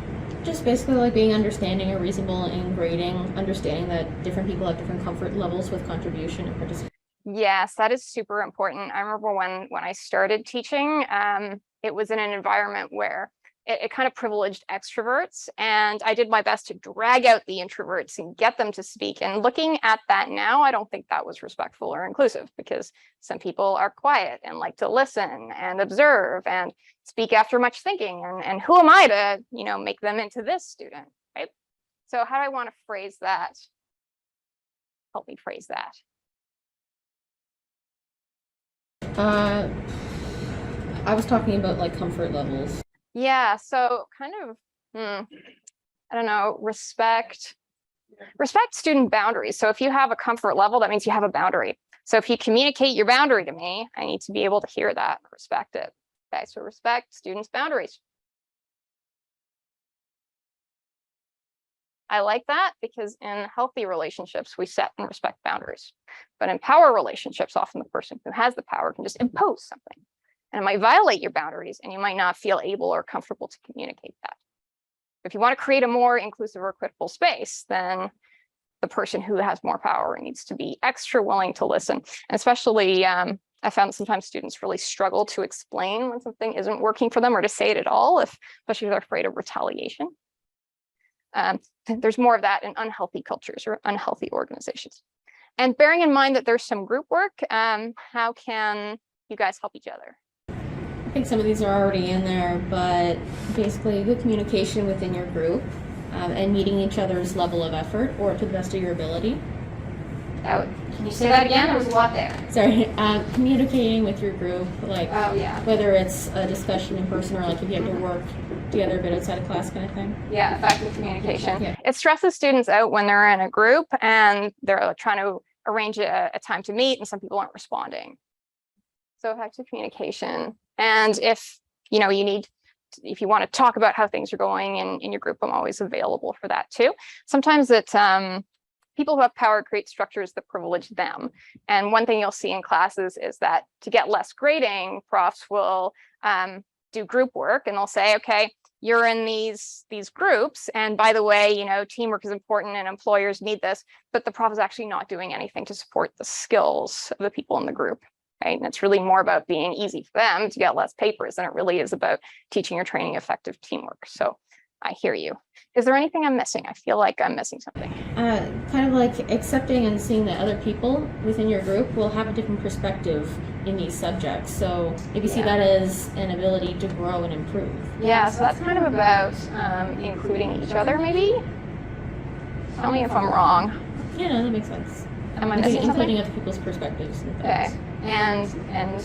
Just basically like being understanding and reasonable in grading, understanding that different people have different comfort levels with contribution and participation. Yes, that is super important. I remember when I started teaching, it was in an environment where it kind of privileged extroverts, and I did my best to drag out the introverts and get them to speak. And looking at that now, I don't think that was respectful or inclusive, because some people are quiet and like to listen and observe and speak after much thinking. And who am I to, make them into this student, right? So how do I want to phrase that? Help me phrase that. I was talking about like comfort levels. Yeah, so kind of, I don't know, respect student boundaries. So if you have a comfort level, that means you have a boundary. So if you communicate your boundary to me, I need to be able to hear that, respect it. Okay, so respect students' boundaries. I like that because in healthy relationships, we set and respect boundaries. But in power relationships, often the person who has the power can just impose something. And it might violate your boundaries, and you might not feel able or comfortable to communicate that. If you want to create a more inclusive or equitable space, then the person who has more power needs to be extra willing to listen. And especially, I found sometimes students really struggle to explain when something isn't working for them or to say it at all, especially if they're afraid of retaliation. There's more of that in unhealthy cultures or unhealthy organizations. And bearing in mind that there's some group work, how can you guys help each other? I think some of these are already in there, but basically good communication within your group and meeting each other's level of effort or to the best of your ability. Can you say that again? There was a lot there. Sorry, communicating with your group, like yeah. whether it's a discussion in person or like if you have to work together a bit outside of class kind of thing. Yeah, effective communication. Yeah. It stresses students out when they're in a group and they're trying to arrange a time to meet and some people aren't responding. So effective communication. And if you want to talk about how things are going in your group, I'm always available for that too. Sometimes it's people who have power create structures that privilege them. And one thing you'll see in classes is that to get less grading, profs will do group work and they'll say, okay, you're in these groups. And by the way, teamwork is important and employers need this, but the prof is actually not doing anything to support the skills of the people in the group. Right? And it's really more about being easy for them to get less papers than it really is about teaching or training effective teamwork. So I hear you. Is there anything I'm missing? I feel like I'm missing something. Kind of like accepting and seeing that other people within your group will have a different perspective in these subjects. So if you see that as an ability to grow and improve. Yeah, so that's kind of about including each other, maybe? Tell me if I'm wrong. Yeah, no, that makes sense. Am I missing something? Including other people's perspectives. And Okay, things. and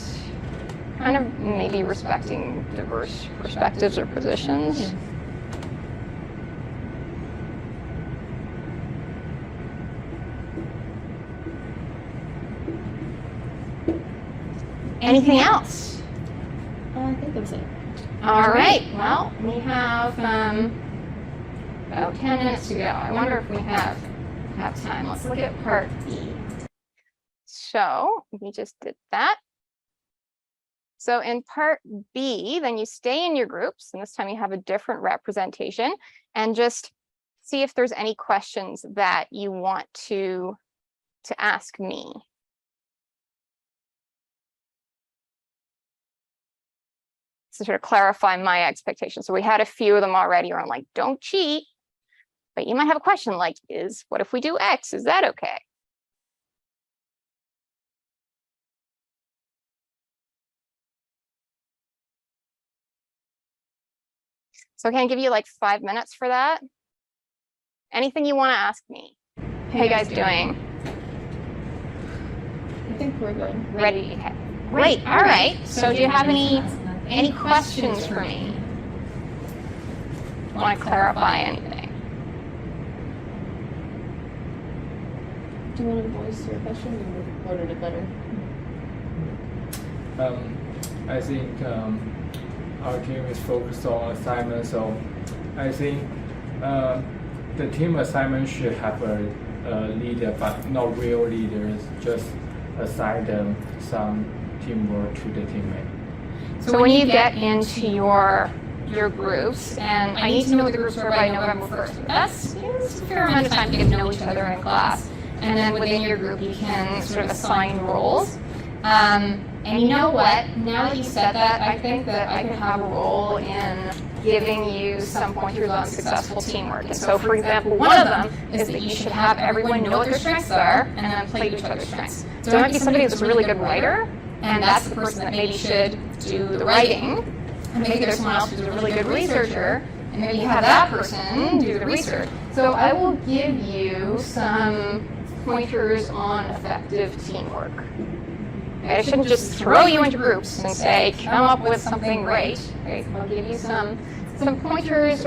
kind of maybe respecting diverse perspectives or positions. Yeah. Anything else? I think that's it. All right, well, we have about 10 minutes to go. I wonder if we have time. Let's look at part B. So we just did that. So in part B, then you stay in your groups, and this time you have a different representation, and just see if there's any questions that you want to ask me. To sort of clarify my expectations. So we had a few of them already on like, don't cheat, but you might have a question like, what if we do X? Is that okay? So I can give you like 5 minutes for that. Anything you want to ask me? How you guys doing? I think we're good. Ready? Great. All right. So do you have any questions for me? Want to clarify anything? Do you want to voice your question or worded it better? I think our team is focused on assignments, so I think the team assignment should have a leader, but not real leaders, just assign them some teamwork to the teammate. So when you get into your groups, and I need to know what the groups are by November 1st, that's a fair amount of time to get to know each other in class. And then within your group, you can sort of assign roles. And you know what? Now that you said that, I think that I could have a role in giving you some pointers on successful teamwork. And so, for example, one of them is that you should have everyone know what their strengths are and then play to each other's strengths. So it might be somebody that's a really good writer, and that's the person that maybe should do the writing. And maybe there's someone else who's a really good researcher, and maybe you have that person do the research. So I will give you some pointers on effective teamwork. Right? I shouldn't just throw you into groups and say, come up with something great. Right? I'll give you some pointers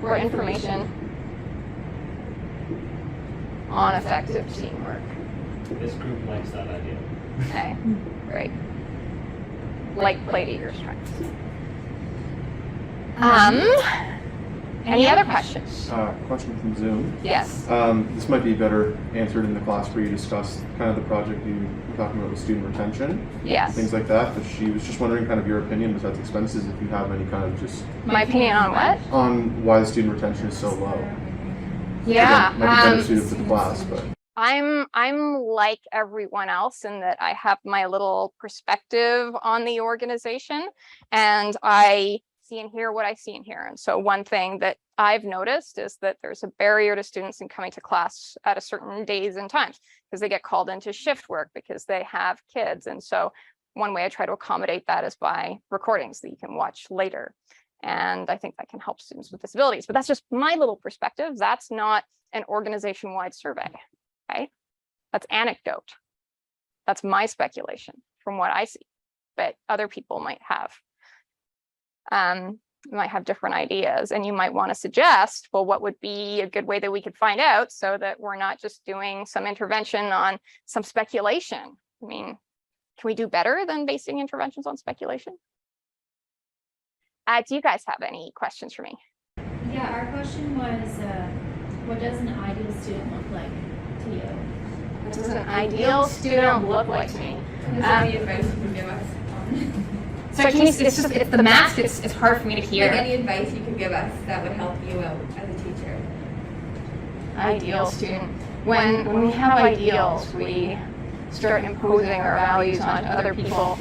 or information on effective teamwork. This group likes that idea. Okay, great. Like play to your strengths. Any other questions? Question from Zoom. Yes. This might be better answered in the class where you discussed kind of the project you were talking about with student retention. Yes. Things like that. But she was just wondering kind of your opinion besides expenses, if you have any kind of just My opinion on what? on why the student retention is so low. Yeah. Again, might be better suited for the class, but I'm like everyone else in that I have my little perspective on the organization, and I see and hear what I see and hear. And so one thing that I've noticed is that there's a barrier to students in coming to class at a certain days and times because they get called into shift work because they have kids. And so one way I try to accommodate that is by recordings that you can watch later. And I think that can help students with disabilities, but that's just my little perspective. That's not an organization-wide survey, right? That's anecdote. That's my speculation from what I see, but other people might have different ideas, and you might want to suggest, well, what would be a good way that we could find out so that we're not just doing some intervention on some speculation. I mean, can we do better than basing interventions on speculation? Do you guys have any questions for me? Yeah, our question was, what does an ideal student look like to you? What does an ideal student look like to me? Is there any advice you can give us? So can you, it's the mask, it's hard for me to hear. Like any advice you could give us that would help you out as a teacher? Ideal student. When we have ideals, we start imposing our values on other people.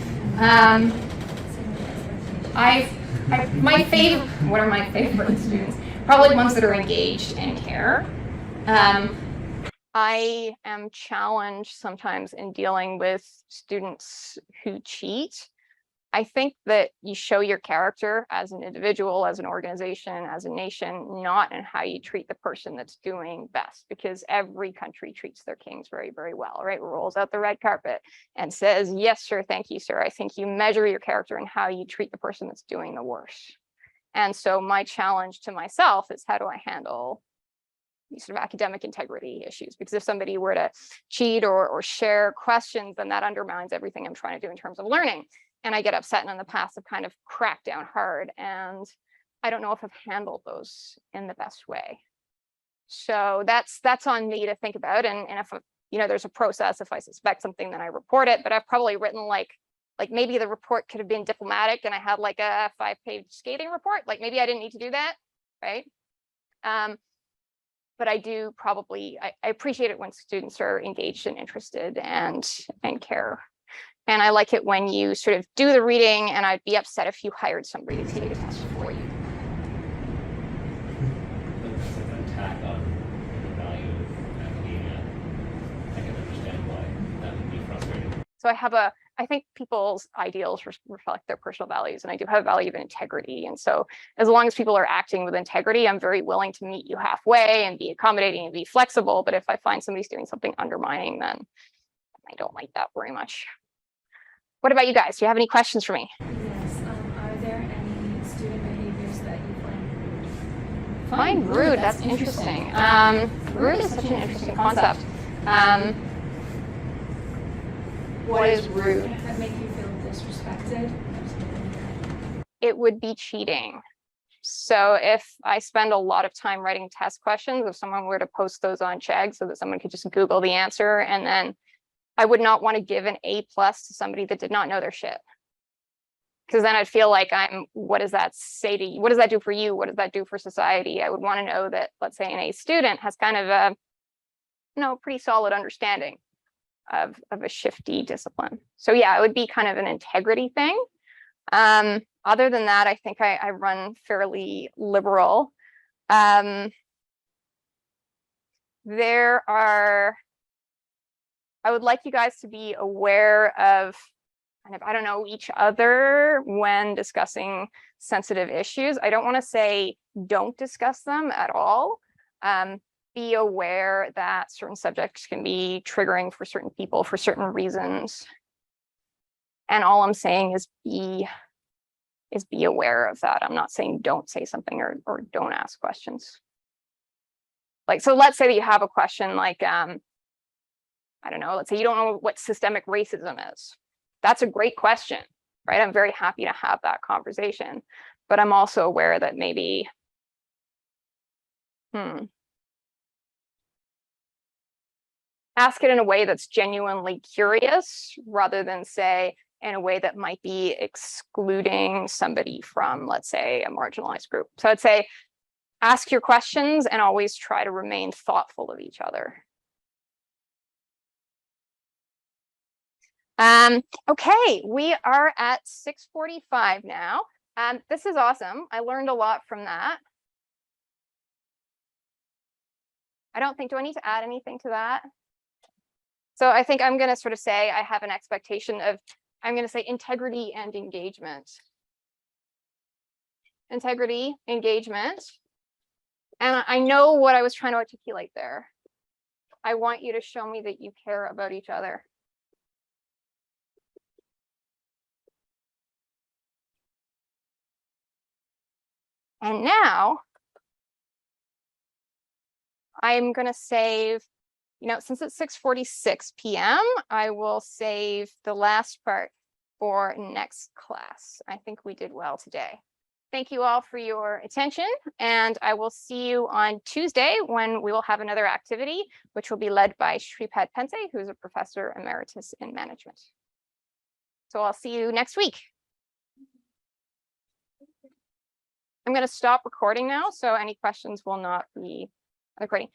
What are my favorite students? Probably ones that are engaged and care. I am challenged sometimes in dealing with students who cheat. I think that you show your character as an individual, as an organization, as a nation, not in how you treat the person that's doing best, because every country treats their kings very, very well, right? Rolls out the red carpet and says, yes, sir, thank you, sir. I think you measure your character in how you treat the person that's doing the worst. And so my challenge to myself is, how do I handle these sort of academic integrity issues? Because if somebody were to cheat or share questions, then that undermines everything I'm trying to do in terms of learning. And I get upset, and in the past I've kind of cracked down hard, and I don't know if I've handled those in the best way. So that's on me to think about. And if there's a process, if I suspect something, then I report it. But I've probably written like maybe the report could have been diplomatic, and I had like a 5-page scathing report. Like maybe I didn't need to do that, right? But I do probably I appreciate it when students are engaged and interested and care. And I like it when you sort of do the reading, and I'd be upset if you hired somebody to take a test for you. That's like an attack on the value of academia. I can understand why that would be frustrating. So I think people's ideals reflect their personal values, and I do have a value of integrity. And so as long as people are acting with integrity, I'm very willing to meet you halfway and be accommodating and be flexible. But if I find somebody's doing something undermining, then I don't like that very much. What about you guys? Do you have any questions for me? Yes. Are there any student behaviors that you find rude? Find rude, that's interesting. Rude is such an interesting concept. What is rude? That make you feel disrespected? It would be cheating. So if I spend a lot of time writing test questions, if someone were to post those on Chegg so that someone could just Google the answer, and then I would not want to give an A+ to somebody that did not know their shit. Because then I'd feel like what does that say to you? What does that do for you? What does that do for society? I would want to know that, let's say, an A student has kind of a, pretty solid understanding of a shifty discipline. So yeah, it would be kind of an integrity thing. Other than that, I think I run fairly liberal. I would like you guys to be aware of kind of, each other when discussing sensitive issues. I don't want to say don't discuss them at all. Be aware that certain subjects can be triggering for certain people for certain reasons. And all I'm saying is be aware of that. I'm not saying don't say something or don't ask questions. Like, so let's say that you have a question like, I don't know, let's say you don't know what systemic racism is. That's a great question, right? I'm very happy to have that conversation, but I'm also aware that maybe, ask it in a way that's genuinely curious rather than say in a way that might be excluding somebody from, let's say, a marginalized group. So I'd say, ask your questions and always try to remain thoughtful of each other. Okay, we are at 6:45 now. This is awesome. I learned a lot from that. I don't think, do I need to add anything to that? So I think I'm going to sort of say I have an expectation of, I'm going to say integrity and engagement. Integrity, engagement. And I know what I was trying to articulate there. I want you to show me that you care about each other. And now I'm going to save, you know, since it's 6:46 p.m., I will save the last part for next class. I think we did well today. Thank you all for your attention, and I will see you on Tuesday when we will have another activity, which will be led by Shripad Pense, who is a professor emeritus in management. So I'll see you next week. I'm going to stop recording now, so any questions will not be recording.